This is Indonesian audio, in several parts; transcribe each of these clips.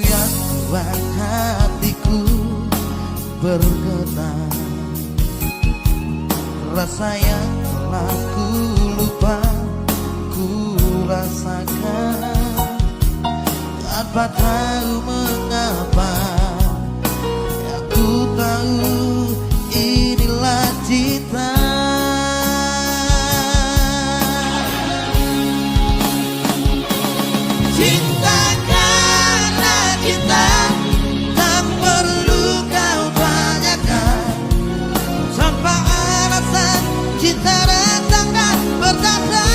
yang buat hatiku bergetar, rasa yang telah ku lupa ku rasakan tanpa tahu mengapa. Aku tahu inilah cinta. Cinta karena cinta, tak perlu kau tanyakan. Tanpa alasan cinta datang dan bertanda.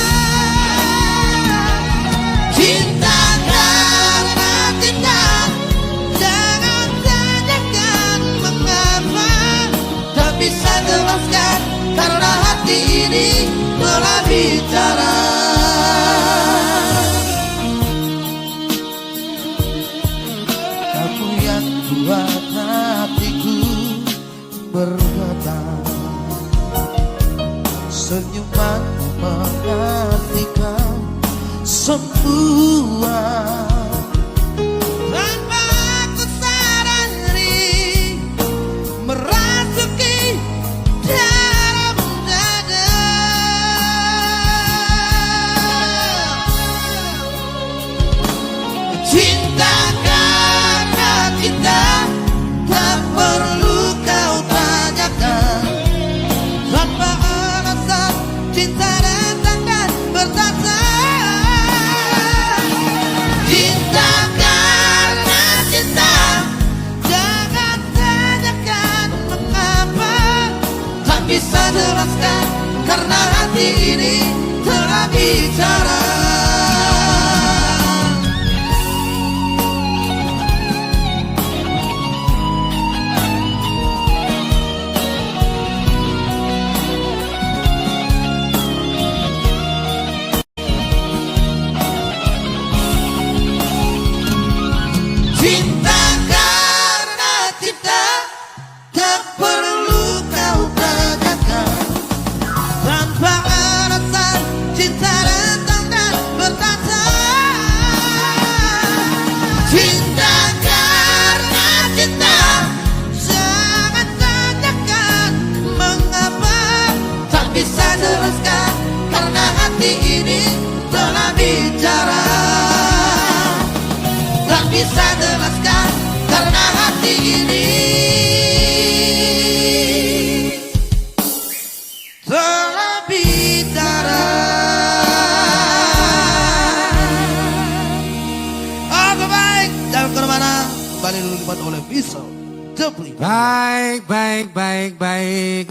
Cinta karena cinta, jangan tanyakan mengapa. Tak bisa jelaskan karena hati ini telah bicara. Kamu yang buat hatiku bergetar, senyumanmu mengartikan semua. Tanpa aku sadari, merasuki dalam dada. Cinta karena cinta, tak perlu kau tanyakan. Tanpa alasan cinta datang dan bertanda. Cinta karena cinta, jangan tanyakan mengapa. Tak bisa jelaskan karena hati ini telah bicara. Cinta karena cinta, tak perlu kau tanyakan. Tanpa alasan cinta datang dan bertanda. Cinta karena cinta, jangan tanyakan mengapa. Tak bisa jelaskan karena hati ini telah bicara. Tak bisa jelaskan karena hati ini telah bicara. Oke baik, jangan kemana-mana. Kembali dulu dibuat oleh Pisau Jepli. Baik, baik, baik, baik.